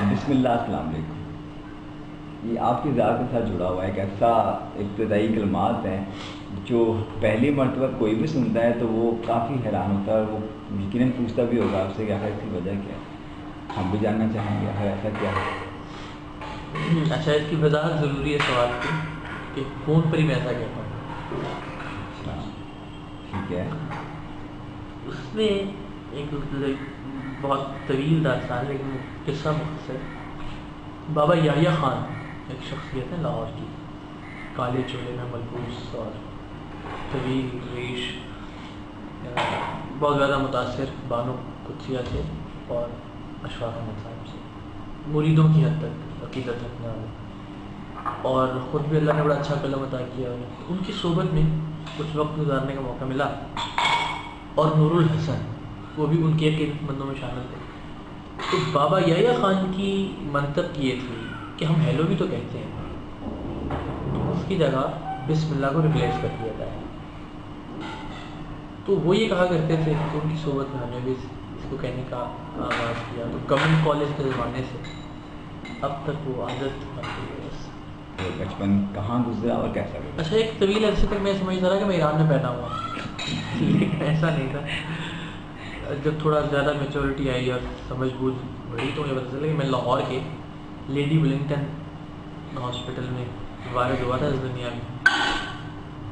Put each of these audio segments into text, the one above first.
بسم اللہ السلام علیکم، یہ آپ کی ذات کے ساتھ جڑا ہوا ہے ایک ایسا ابتدائی کلمات ہیں جو پہلی مرتبہ کوئی بھی سنتا ہے تو وہ کافی حیران ہوتا ہے، اور وہ یقیناً پوچھتا بھی ہوگا آپ سے کہ آخر اس کی وجہ کیا ہے. ہم بھی جاننا چاہیں گے آخر ایسا کیا ہے. اچھا، اس کی وضاحت ضروری ہے سوال کی کہ فون پر ہی میں ایسا کہتا ہوں. اچھا ٹھیک ہے. اس میں ایک بہت طویل داستان لیکن قصہ مختصر. بابا یحییٰ خان ایک شخصیت ہے لاہور کی، کالے چولے میں ملبوس اور طویل ریش، بہت زیادہ متاثر بانو قدسیہ سے اور اشفاق احمد صاحب سے، مریدوں کی حد تک عقیدت رکھنے والے، اور خود بھی اللہ نے بڑا اچھا قلم عطا کیا ہے. ان کی صحبت میں کچھ وقت گزارنے کا موقع ملا، اور نور الحسن وہ بھی ان کے عقیدت مندوں میں شامل تھے. تو بابا یحییٰ خان کی منطق یہ تھی کہ ہم ہیلو بھی تو کہتے ہیں، تو اس کی جگہ بسم اللہ کو ریپلیس کر دیا جائے. تو وہ یہ کہا کرتے تھے کہ ان کی صحبت میں ہم نے بھی اس کو کہنے کا آغاز کیا. تو گورنمنٹ کالج کے زمانے سے اب تک وہ عادت بن گئی ہے. بس تو بچپن کہاں گزرا اور کیسا گزرا؟ اچھا، ایک طویل عرصے تک میں سمجھتا رہا کہ میں ایران میں پیدا ہوا، لیکن ایسا نہیں تھا. جب تھوڑا زیادہ میچورٹی آئی اور سمجھ بوجھ بڑھی تو مجھے پتہ چلا کہ میں لاہور کے لیڈی ولنگٹن ہاسپٹل میں وارد ہوا تھا اس دنیا میں،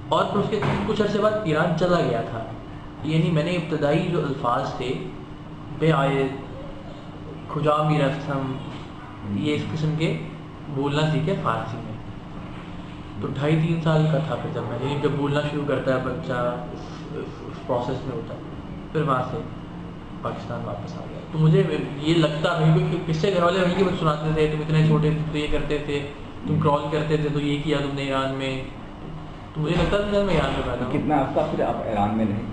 اور پھر اس کے کچھ عرصے بعد ایران چلا گیا تھا. یعنی میں نے ابتدائی جو الفاظ تھے بے آئے کھجا می رفتم، یہ اس قسم کے بولنا سیکھے فارسی میں. تو 2.5-3 سال کا تھا پھر جب میں نے، جب بولنا شروع کرتا ہے بچہ اس پروسیس میں ہوتا ہے. پھر وہاں سے پاکستان واپس آ گیا. تو مجھے یہ لگتا ہے کہ کس سے گھر والے وہیں کے بچے سناتے تھے، تم اتنے چھوٹے تھے تو یہ کرتے تھے، تم کرال کرتے تھے تو یہ کیا تم نے ایران میں. تو مجھے لگتا تھا میں ایران میں پیدا ہوں. کتنا عرصہ پھر آپ ایران میں رہے؟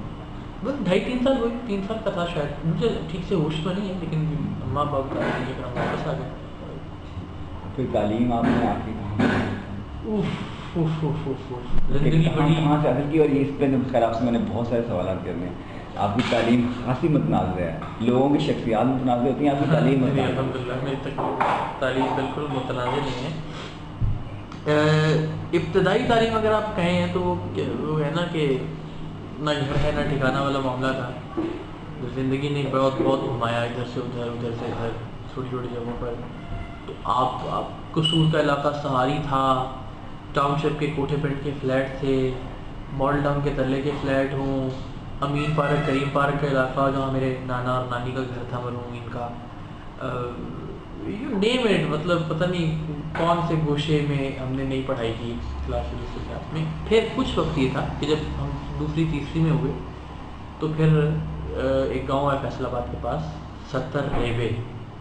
بس 2.5-3 سال ہوئے، 3 سال کا تھا شاید، مجھے ٹھیک سے ہوش تو نہیں ہے، لیکن اماں ابا بتا رہے تھے کہ ہم واپس آ گئے. پھر تعلیم آپ نے آپ کی زندگی بڑی کہاں سے حاصل کی؟ اور اس پہ خیر آپ سے میں نے بہت سارے سوالات کرنے ہیں. آپ کی تعلیم خاصی متنازع ہے، لوگوں کی شخصیات متنازع ہوتی ہیں، آپ کی تعلیم نہیں، متنازع الحمد للہ میری تعلیم بالکل متنازع نہیں ہے. ابتدائی تعلیم اگر آپ کہیں تو وہ ہے نا کہ نہ گھر ہے نہ ٹھکانا والا معاملہ تھا. زندگی نے بہت گھمایا ادھر سے ادھر، ادھر سے ادھر، چھوٹی چھوٹی جگہوں پر. تو آپ قصور کا علاقہ سہاری تھا، ٹاؤن شپ کے کوٹھے پنڈ کے فلیٹ تھے، ماڈل ٹاؤن کے تلے کے فلیٹ ہوں، امین پارک کریم پارک کا علاقہ جہاں میرے نانا اور نانی کا گھر تھا مرحومین کا، یو نیم اٹ. مطلب پتہ نہیں کون سے گوشے میں ہم نے نئی پڑھائی کی کلاس میں. پھر کچھ وقت یہ تھا کہ جب ہم دوسری تیسری میں ہوئے تو پھر ایک گاؤں ہے فیصل آباد کے پاس 70 ریوے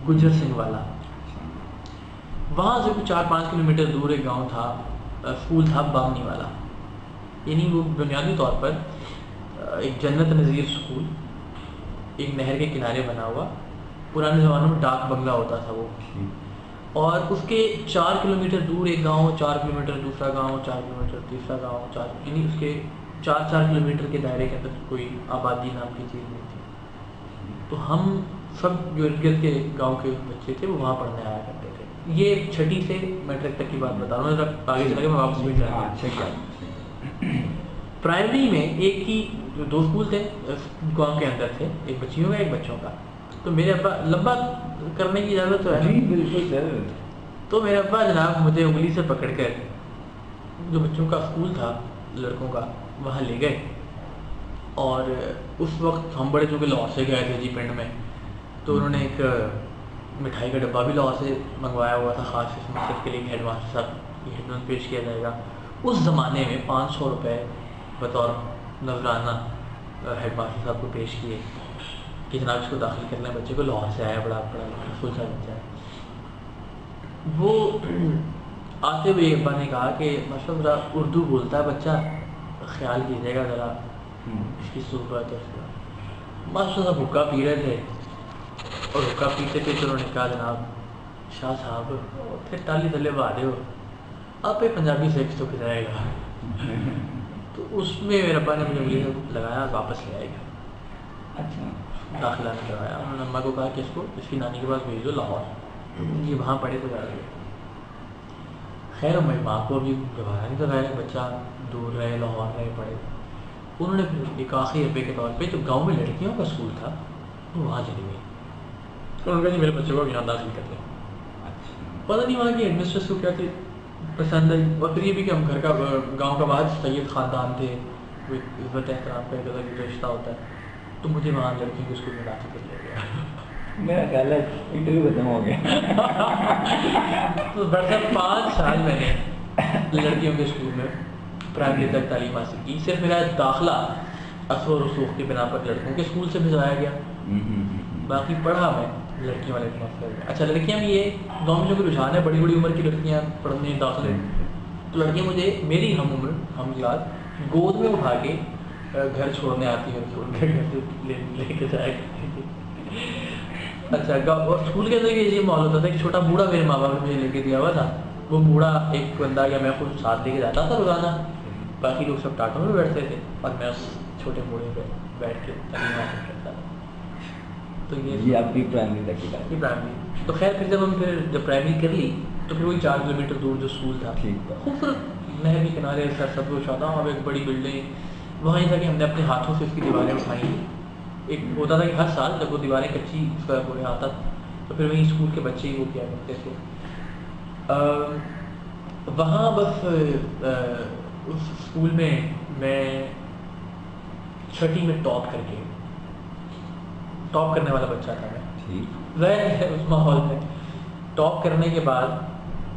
گجر سنگھ والا، وہاں سے 4-5 کلومیٹر دور ایک گاؤں تھا، اسکول تھا بامنی والا. یعنی وہ بنیادی طور پر ایک جنت نظیر اسکول، ایک نہر کے کنارے بنا ہوا، پرانے زمانوں میں ڈاک بنگلہ ہوتا تھا وہ. اور اس کے 4 کلومیٹر دور ایک گاؤں، 4 کلومیٹر دوسرا گاؤں، 4 کلومیٹر تیسرا گاؤں، یعنی اس کے 4 کلومیٹر کے دائرے کے اندر کوئی آبادی نام کی چیز نہیں تھی. تو ہم سب جو ارد گرد کے گاؤں کے بچے تھے وہ وہاں پڑھنے آیا کرتے تھے. یہ 6ٹھی سے میٹرک تک کی بات بتا رہا ہوں، آگے چلا کے میں واپس بھی جاؤں. پرائمری میں ایک ہی 2 اسکول تھے گاؤں کے اندر تھے، ایک بچیوں کا ایک بچوں کا. تو میرے ابا، لمبا کرنے کی اجازت تو ہے؟ جی بالکل سر. تو میرے ابا جناب مجھے انگلی سے پکڑ کر جو بچوں کا اسکول تھا لڑکوں کا وہاں لے گئے. اور اس وقت ہم بڑے چونکہ لاہور سے گئے تھے جی پنڈ میں، تو انہوں نے ایک مٹھائی کا ڈبہ بھی لاہور سے منگوایا ہوا تھا خاص اس مقصد کے لیے کہ ہیڈ ماسٹر صاحب یہ خدمت پیش کیا جائے گا. اس زمانے میں 500 روپے بطور نذرانہ ہیڈ ماسٹر صاحب کو پیش کیے کہ جناب اس کو داخل کرنا ہے، بچے کو لاہور سے آیا، بڑا فل سا بچہ ہے. وہ آتے ہوئے ابا نے کہا کہ ماشاء اللہ ذرا اردو بولتا ہے بچہ، خیال کیجیے گا ذرا اس کی صحبت. ماشاء اللہ حکا پی رہے تھے، اور حکا پیتے پیتے انہوں نے کہا جناب شاہ صاحب پھر ٹالی تھلے بہا ہو، آپ ایک پنجابی سیکس تو کھلائے گا. تو اس میں میرے ابا نے مجھے انگلی لگایا، واپس لے آئے گا. اچھا. داخلہ نہیں کروایا. انہوں نے اماں کو کہا کہ اس کو اس کی نانی کے پاس بھیج دو لاہور. یہ وہاں پڑھے تو زیادہ خیر میری ماں کو ابھی گھبرایا نہیں تھا، ظاہر بچہ دور رہے، لاہور رہے، پڑھے. انہوں نے پھر ایک آخری ابے کے طور پہ جو گاؤں میں لڑکیوں کا اسکول تھا وہ وہاں چلی گئی. انہوں نے کہا جی میرے بچے کو یہاں داخل کر دیں. پتہ نہیں وہاں کی ایڈمنسٹریشن کو کیا پسند آئی. اور پھر یہ بھی کہ ہم گھر کا گاؤں کا بہت سید خاندان تھے، کوئی عزت احترام کا ایک رشتہ ہوتا ہے، تو مجھے وہاں لڑکیوں کے اسکول میں داخل کر لیا گیا. میرا خیال ہے انٹرویو ختم ہو گیا. تو برسر 5 سال میں نے لڑکیوں کے اسکول میں پرائمری تک تعلیم حاصل کی. صرف میرا داخلہ اثر و رسوخ کی بنا پر لڑکوں کے اسکول سے بھجوایا گیا، باقی پڑھا میں لڑکیوں والے مسئلہ. اچھا لڑکیاں بھی یہ گاؤں میں جو رجحان ہے، بڑی بڑی عمر کی لڑکیاں پڑھنے داخلے، تو لڑکیاں مجھے میری ہم عمر ہم یاد گود میں اٹھا کے گھر چھوڑنے آتی ہیں، چھوڑ کے گھر سے لے کے جائے کرتی. اچھا اور اسکول کے اندر یہ ماحول ہوتا تھا کہ چھوٹا بوڑھا میرے ماں باپ نے مجھے لے کے دیا ہوا تھا. وہ بوڑھا ایک بندہ یا میں خود ساتھ لے کے جاتا تھا روزانہ، باقی لوگ سب ٹاٹوں میں بیٹھتے تھے اور میں اس چھوٹے بوڑھے پہ بیٹھ کے تعلیم حاصل کرتا تھا. تو یہ آپ کی پرائمری تک کی بات. پرائمری تو خیر پھر جب پرائمری کر لی تو پھر وہی 4 کلومیٹر دور جو اسکول تھا، خوبصورت نہر کے کنارے سرسبز و شاداب، وہاں ایک بڑی بلڈنگ. وہاں یہ تھا کہ ہم نے اپنے ہاتھوں سے اس کی دیواریں اٹھائیں. ایک ہوتا تھا کہ ہر سال جب وہ دیواریں کچی اس کا پورے آتا تھا تو پھر وہیں اسکول کے بچے ہی وہ کیا کرتے تھے. وہاں بس اس اسکول میں 6ٹی میں ٹاپ کرنے والا بچہ تھا میں. ظاہر اس ماحول میں ٹاپ کرنے کے بعد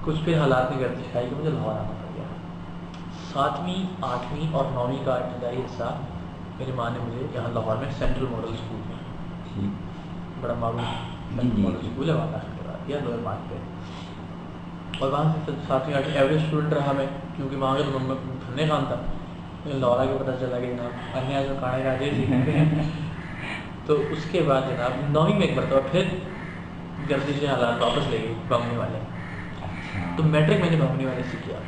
کچھ پھر حالات میں گردش آئی کہ مجھے لاہور آنا پڑ گیا. 7ویں 8ویں اور 9ویں کا ابتدائی حصہ میری ماں نے مجھے یہاں لاہور میں سینٹرل ماڈل اسکول میں، بڑا معروف ماڈل اسکول ہے، وہاں داخل کرا دیا لوئر مارک پہ. اور وہاں سے 7ویں 8ویں ایوریج اسٹوڈنٹ رہا میں، کیونکہ وہاں کا تو دھنے خان تھا. لاہورا کے پتہ چلا کہ جناب انیا جو کھانے کا سیکھتے ہیں. تو اس کے بعد جناب 9ویں میں ایک مرتبہ پھر گردش حالات واپس لے گئی بامنی والے. تو میٹرک میں نے بامنی والے سے کیا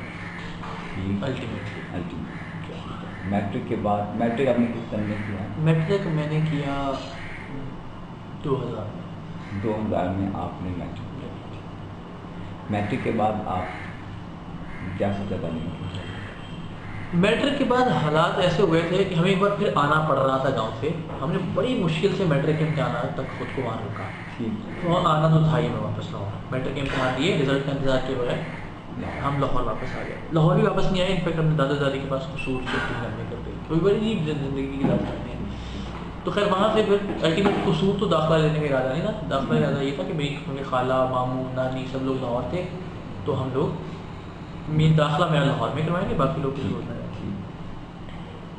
الٹیمیٹلی. میٹرک کے بعد میٹرک آپ نے کس سن میں کیا؟ میٹرک میں نے کیا 2000 میں آپ نے میٹرک کیا. میٹرک کے بعد آپ کیا سوچا تھا؟ میٹرک کے بعد حالات ایسے ہوئے تھے کہ ہمیں ایک بار پھر آنا پڑ رہا تھا گاؤں سے. ہم نے بڑی مشکل سے میٹرک کے امتحانات تک خود کو وہاں روکا. وہاں آنا تو تھا ہی میں واپس لاہور. میٹرک کے امتحان دیے، رزلٹ کا انتظار کیے بغیر ہم لاہور واپس آ گئے. لاہور بھی واپس نہیں آئے، انفیکٹ اپنے دادا دادی کے پاس قصور شفٹنگ کرنے کر گئی. کوئی بڑی عجیب زندگی کی بات کرتے ہیں. تو خیر وہاں سے پھر الٹیمیٹ قصور تو داخلہ لینے کا ارادہ نہیں تھا. داخلہ ارادہ یہ تھا کہ میری خالہ ماموں نانی سب لوگ لاہور تھے، تو ہم لوگ داخلہ میں لاہور میں کروائیں گے، باقی لوگ کسی اور میں.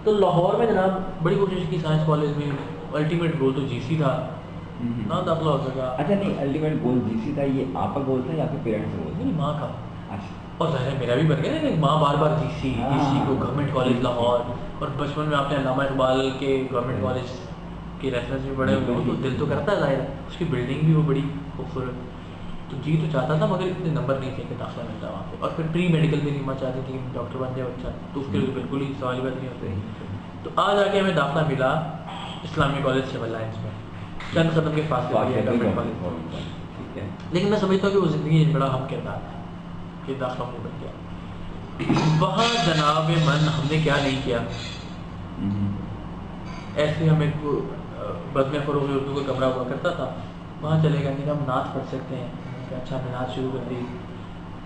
تو لاہور میں جناب بڑی کوشش کی سائنس کالج میں. الٹیمیٹ گول تو جی سی تھا، نہ داخلہ ہو سکا. اچھا نہیں، الٹیمیٹ گول جی سی تھا. یہ آپ کا گول تھا یا آپ کے پیرنٹس کا گول تھا؟ میری ماں کا. اور ظاہر میرا بھی بن گیا نا، ماں بار بار جی سی کو گورنمنٹ کالج لاہور. اور بچپن میں آپ نے علامہ اقبال کے گورنمنٹ کالج کے ریفرنس میں بڑے ہوئے ہو تو دل تو کرتا ہے ظاہر. اس کی بلڈنگ بھی وہ بڑی خوبصورت. تو جی تو چاہتا تھا مگر اتنے نمبر نہیں تھے کہ داخلہ ملتا وہاں پہ. اور پھر پری میڈیکل بھی نہیں چاہتی تھی کہ ڈاکٹر بن جائے بچہ، تو اس کے لیے بالکل ہی سوال بات نہیں ہوتے. تو آج آ کے ہمیں داخلہ ملا اسلامی کالج سول لائنس میں، چند قدم کے فاصلے پر گورنمنٹ کالج. لیکن میں سمجھتا ہوں کہ وہ زندگی بڑا اہم کردار تھا کہ داخلہ مجھے بن گیا. وہاں جناب من ہم نے کیا نہیں کیا. ایسے ہمیں بزم فروغ اردو کا کمرہ ہوا کرتا تھا، وہاں چلے گئے. ہم نعت پڑھ سکتے ہیں. اچھا ہم نے نعت شروع کر دی.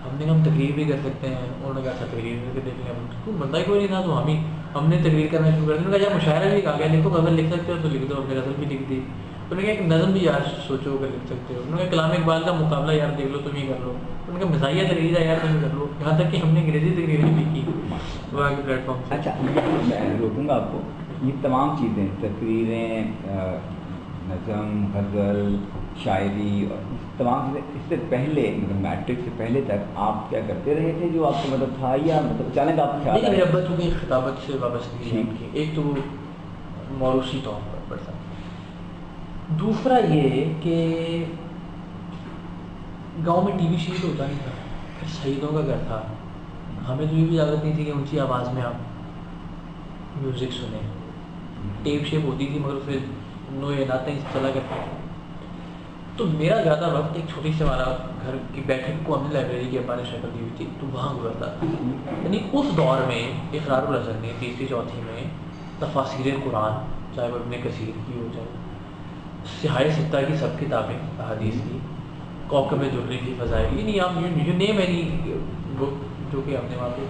ہم نے ہم تقریر بھی کر سکتے ہیں. انہوں نے کہا اچھا تقریر کر کے دیکھ لیں. کوئی بندہ ہی کوئی نہیں تھا تو ہم نے تقریر کرنا شروع کر دیا. انہوں نے کہا مشاعرہ بھی کہا گیا، لکھو غزل لکھ سکتے ہو تو لکھ دو. ہم نے غزل بھی لکھ دی. انہوں نے کہا ایک نظم بھی یار سوچو کہ لکھ سکتے ہو. انہوں نے کہا کلام اقبال کا مقابلہ یار دیکھ لو، تم ہی کر لو. انہوں نے کہا مزاحیہ تقریر ہے یار تم ہی کر لو. یہاں تک کہ ہم نے انگریزی تقریریں بھی کی وہاں کے پلیٹ فارم. اچھا میں روکوں گا آپ کو. یہ تمام چیزیں تقریریں، نظم، غزل، شاعری اور تمام چیزیں اس سے پہلے مطلب میٹرک سے پہلے تک آپ کیا کرتے رہے تھے جو آپ کو مطلب تھا، یا مطلب اچانک آپ کو خیال؟ میرے ابا چونکہ خطابت سے وابستگی ہے، ایک تو وہ موروثی طور پر پڑتا، دوسرا یہ کہ گاؤں میں ٹی وی شیٹ ہوتا نہیں تھا، پھر شہیدوں کا گھر تھا. ہمیں تو یہ بھی عادت نہیں تھی کہ اونچی آواز میں آپ میوزک سنیں. ٹیپ شیپ ہوتی تھی مگر پھر نو ناتے چلا کرتے تھے. تو میرا زیادہ وقت ایک چھوٹی سی ہمارا گھر کی بیٹھک کو ہم نے لائبریری کی ہمارے شکل دی ہوئی تھی تو وہاں گزرتا تھا. یعنی اس دور میں اقرار الحسن نے تیسری چوتھی میں تفاسیر قرآن چاہے وہ ابن کثیر کی ہو چاہے سیاہ ستہ کی سب کتابیں احادیث کی کوکب درری کی فضائل یعنی آپ یو نیم اینی بک جو کہ ہم نے وہاں پہ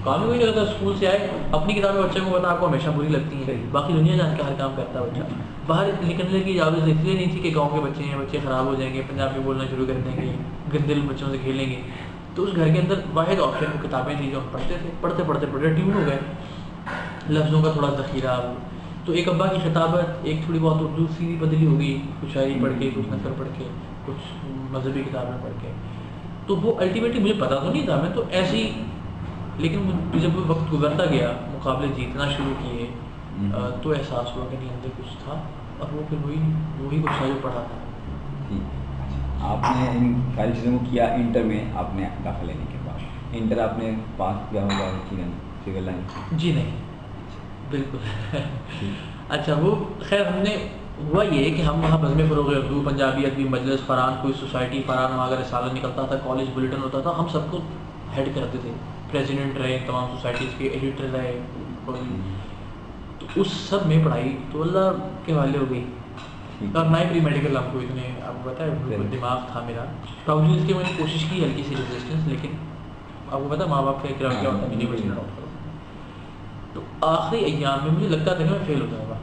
کام ہی وہی لگتا ہے. اسکول سے آئے اپنی کتابیں بچے کو پتا آپ کو ہمیشہ بری لگتی ہیں, باقی دنیا جان کے ہر کام کرتا ہے بچہ. باہر نکلنے کی اجازت اس لیے نہیں تھی کہ گاؤں کے بچے ہیں, بچے خراب ہو جائیں گے, پنجابی بولنا شروع کر دیں گے, گندے بچوں سے کھیلیں گے. تو اس گھر کے اندر واحد آپشن وہ کتابیں تھیں جو ہم پڑھتے تھے. پڑھتے پڑھتے پڑھتے ٹیون ہو گئے, لفظوں کا تھوڑا ذخیرہ. تو ایک ابا کی خطابت ایک تھوڑی بہت اردو سیدھی بدلی ہو گئی, کچھ شاعری پڑھ کے, کچھ نثر پڑھ کے, کچھ مذہبی کتابیں پڑھ کے. تو وہ الٹیمیٹلی مجھے پتا تو نہیں تھا, میں تو ایسے ہی. لیکن جب وہ وقت گزرتا گیا, مقابلے جیتنا شروع کیے, تو احساس ہوا کہ نہیں اندر کچھ تھا, اور وہ پھر وہی کچھ تھا جو پڑھا تھا. آپ نے ان ساری چیزوں کو کیا انٹر میں آپ نے داخلہ لینے کے بعد. انٹر آپ نے پاس کیا ہوگا سول لائن؟ جی نہیں, بالکل. اچھا وہ خیر ہم نے ہوا یہ کہ ہم وہاں بزم فروغ اردو, پنجابی ادبی مجلس, فرحان کوئی سوسائٹی, فرحان وہاں کا رسالہ نکلتا تھا, کالج بلیٹن ہوتا تھا, ہم سب کو ہیڈ کرتے تھے. پریزیڈنٹ رہے تمام سوسائٹیز کے, ایڈیٹر رہے. تو اس سب میں پڑھائی تو اللہ کے حوالے ہو گئی. اور نہ ہی پری میڈیکل ہم کو اتنے آپ کو پتہ ہے دماغ تھا میرا, باوجود اس کے میں نے کوشش کی ہلکی سی ریزسٹنس, لیکن آپ کو پتہ ماں باپ کا اکرام کیا ہوتا ہے یونیورسٹی میں ڈاکٹر. تو آخری ایام میں مجھے لگتا تھا کہ میں فیل ہو جاؤں گا.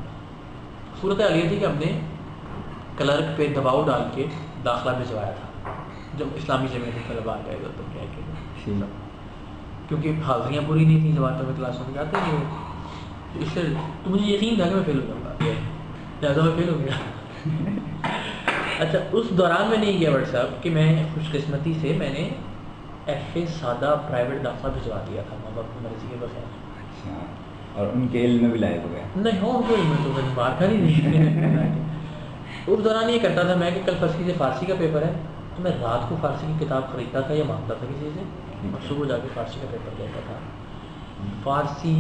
صورت حال یہ تھی کہ ہم نے کلرک پہ دباؤ ڈال کے داخلہ بھجوایا تھا جب اسلامی جمعیت کے طلباء آ گئے تو کیا کہ کیونکہ حاضریاں پوری نہیں تھیں, جماعتوں میں کلاسوں میں جاتے نہیں وہ, تو اس سے تو مجھے یقین تھا کہ میں فیل ہو جاؤں گا, لہٰذا میں فیل ہو گیا. اچھا اس دوران میں نے یہ کیا بٹ صاحب کہ میں خوش قسمتی سے میں نے ایف اے سادہ پرائیویٹ داخلہ بھجوا دیا تھا ماں باپ کی مرضی کے بغیر. اور ان کے علم میں بھی لائق ہو گیا؟ نہیں ہو, ان کے علم میں تو میں بار کر ہی نہیں. اس دوران یہ کرتا تھا میں کہ کل فرضی سے فارسی کا پیپر ہے, تو میں رات کو فارسی کی کتاب خریدتا تھا یا مانگتا تھا کسی سے, اور صبح جا کے فارسی کا پیپر دیتا تھا. فارسی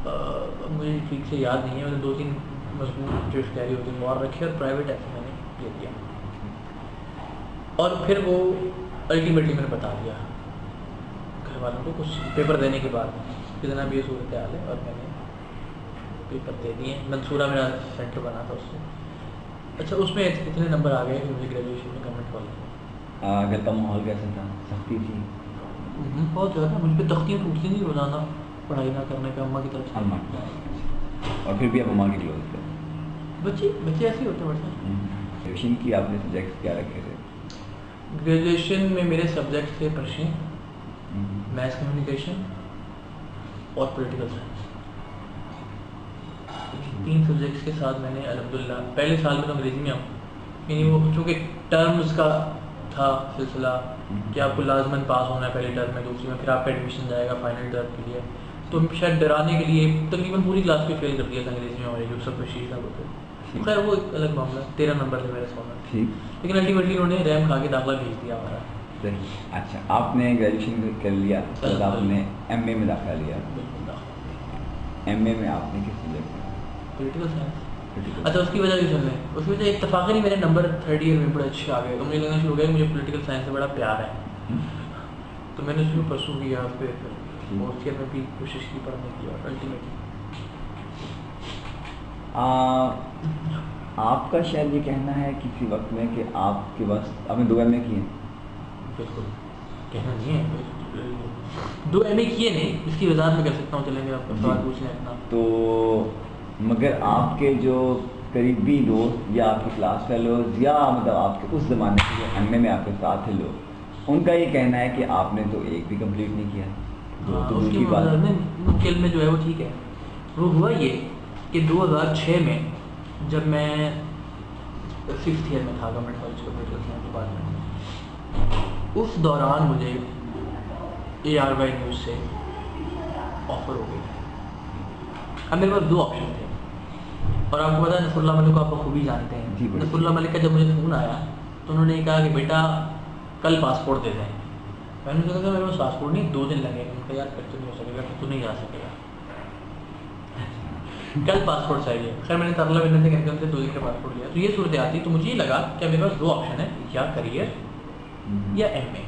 مجھے ٹھیک سے یاد نہیں ہے, میں نے 2-3 مضمون جو اختیاری ہوتی ہیں اور رکھے, اور پرائیویٹ ایسے میں نے لے دیا. اور پھر وہ الٹیمیٹلی میں نے بتا دیا گھر والوں کو کچھ پیپر دینے کے بعد کہ جناب یہ صورت حال ہے, اور میں نے پیپر دے دیے. منصورہ میرا سینٹر بنا تھا اس سے. اچھا اس میں اتنے نمبر آ گئے کہ مجھے گریجویشن میں گورنمنٹ کالج. گھر کا ماحول کیسا تھا؟ سختی تھی؟ بہت زیادہ. مجھ پہ تختیاں ٹوٹتی نہیں روزانہ پڑھائی نہ کرنے پہ اماں کی طرف سے. اماں کی, اور پھر بھی آپ اماں کی کلوز تھے؟ بچے ایسے ہی ہوتے ہیں بڑے. گریجویشن کی آپ نے سبجیکٹس کیا رکھے تھے؟ گریجویشن میں میرے سبجیکٹ تھے پرشین, میس کمیونیکیشن اور پولیٹیکل سائنس. 3 سبجیکٹس کے ساتھ میں نے الحمدللہ پہلے سال میں تو انگریزی میں یعنی وہ چونکہ ٹرمز کا تھا سلسلہ کہ آپ کو لازماً پاس ہونا ہے پہلے ٹرم میں, دوسری میں پھر آپ کا ایڈمیشن جائے گا فائنل ٹرم کے لیے, تو شاید ڈرانے کے لیے تقریباً پوری کلاس پہ فیل کر دیا تھا انگریزی میں ہمارے جو سب بشیر صاحب ہوتے. خیر وہ ایک الگ معاملہ, 13 نمبر تھے میرے سوال, لیکن الٹیمیٹلی انہوں نے ریم کھا کے داخلہ بھیج دیا ہمارا. اچھا آپ نے گریجویشن کر لیا, پھر آپ نے ایم اے میں داخلہ لیا. ایم اے میں آپ نے کس سبجیکٹ میں؟ Political science. اچھا اس کی وجہ بھی سن لیں, اس کی وجہ اتفاقی نہیں میرے نمبر 3rd ایئر میں بڑے اچھے آ گئے, تو مجھے لگنا شروع ہو گیا کہ مجھے پولیٹیکل سائنس سے بڑا پیار ہے, تو میں نے اس میں پرسو کیا اس پہ, پھر فورتھ ایئر میں بھی کوشش کی پڑھنے کی, اور الٹیمیٹلی آپ کا شاید یہ کہنا ہے کسی وقت میں کہ آپ کے پاس آپ نے 2 ایم اے کیے ہیں؟ بالکل کہنا نہیں ہے, 2 ایم اے کیے نہیں, اس کی وضاحت میں کر سکتا ہوں, چلیں گے آپ سوال پوچھ لیں اپنا. تو مگر آپ کے جو قریبی دوست یا آپ کے کلاس فیلوز یا مطلب آپ کے اس زمانے کے جو ایم اے میں آپ کے ساتھ تھے لوگ, ان کا یہ کہنا ہے کہ آپ نے تو ایک بھی کمپلیٹ نہیں کیا. اس کی مشکل میں جو ہے وہ ٹھیک ہے. وہ ہوا یہ کہ 2006 میں جب میں 6th ایئر میں تھا government college computer science department, اس دوران مجھے ARY نیوز سے آفر ہو گئی. اب میرے پاس 2 آپشن تھے, اور آپ کو پتا ہے نصر اللہ ملک کو آپ خوبی جانتے ہیں. نصر اللہ ملک کا جب مجھے فون آیا تو انہوں نے کہا کہ بیٹا کل پاسپورٹ دے دیں. میں نے کہا میرے پاس پاسپورٹ نہیں, 2 دن لگے گا. ان کا یار پھر تو نہیں ہو سکے گا, پھر تو نہیں جا سکے گا. کل پاسپورٹ چاہیے. خیر میں نے ترلا بننے سے کہتے ان سے 2 دن کا پاسپورٹ لیا. تو یہ صورت آتی تو مجھے یہ لگا کہ میرے پاس 2 آپشن ہے, یا کریئر یا ایم اے.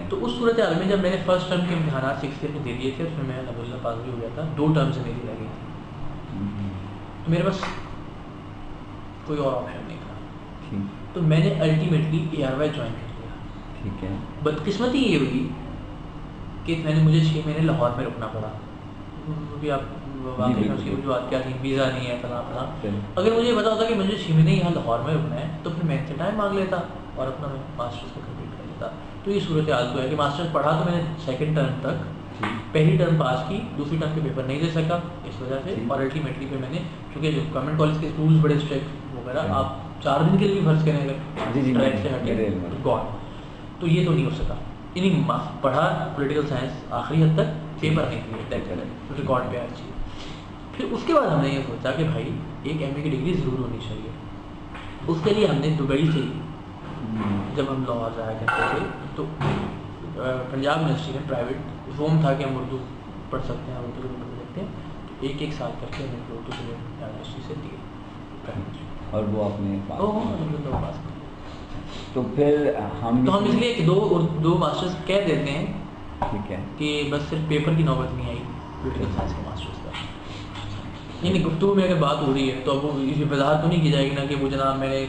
تو اس صورت حال میں جب میں نے فرسٹ ٹرم کے امتحانات 6 ایئر میں دے دیے تھے, اس میں میں الحمدللہ پاس بھی ہو گیا تھا, 2 ٹرم سے میری لگی تھی, تو میرے پاس کوئی اور آپشن نہیں تھا. تو میں نے ultimately A R Y join کر لیا. ٹھیک ہے. بدقسمتی یہ ہوئی کہ مجھے 6 مہینے لاہور میں رکنا پڑا. بھی آپ واقعی میں اس کی وجوہات کیا تھی, ویزا نہیں ہے فلاں فلاں. اگر مجھے یہ پتا ہوتا کہ مجھے 6 مہینے یہاں لاہور میں رکنا ہے تو پھر میں ان سے ٹائم مانگ لیتا اور اپنا میں ماسٹرس کو کمپلیٹ کر لیتا. تو یہ صورت حال تو ہے کہ ماسٹرس پڑھا تو میں نے 2nd ٹرم تک, پہلی ٹرم پاس کی, دوسری ٹرم کے پیپر نہیں دے سکا اس وجہ سے. اور الٹیمیٹلی پھر میں نے, کیونکہ جو گورنمنٹ کالج کے رولس بڑے اسٹرکٹ وغیرہ, آپ 4 دن کے لیے بھی فرض کریں اگر ٹریک سے ہٹے گاڈ, تو یہ تو نہیں ہو سکا. انہیں پڑھا پولیٹیکل سائنس آخری حد تک, پیپر نہیں کیے, ریکارڈ پہ ہر چیز. پھر اس کے بعد ہم نے یہ سوچا کہ بھائی ایک ایم اے کی ڈگری ضرور ہونی چاہیے. اس کے لیے ہم نے دبئی سے, جب ہم لاہور جایا کرتے تھے تو پنجاب یونیورسٹی میں پرائیویٹ فارم تھا کہ ہم اردو پڑھ سکتے ہیں, اردو بھی پڑھ سکتے ہیں, تو 1 سال کر کے ہم نے اردو کے یونیورسٹی سے دیے پرائیویٹ. اور وہ آپ نے پاس. تو پھر ہم اس لیے کہ 2 ماسٹرس کہہ دیتے ہیں, ٹھیک ہے, کہ بس صرف پیپر کی نوبت نہیں آئی پولیٹیکل سائنس کے ماسٹرس کا. یعنی گفتگو میں اگر بات ہو رہی ہے تو اب وہ اس وضاحت تو نہیں کی جائے گی نا کہ وہ جناب میں نے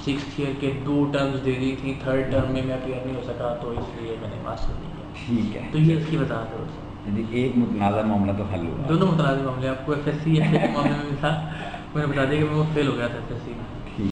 6th ایئر کے 2 ٹرمز دے دی تھی, 3rd ٹرم میں اپیئر نہیں ہو سکا تو اس لیے میں نے ماسٹر نہیں کیا. ٹھیک ہے, تو یہ اس کی وضاحت ہے. یعنی ایک متنازع معاملہ تو حل ہوا. دونوں متنازع معاملے, آپ کو ایف ایس سی کے معاملے میں بھی تھا, میں نے بتا دیا کہ میں وہ فیل ہو گیا تھا ایف ایس سی میں.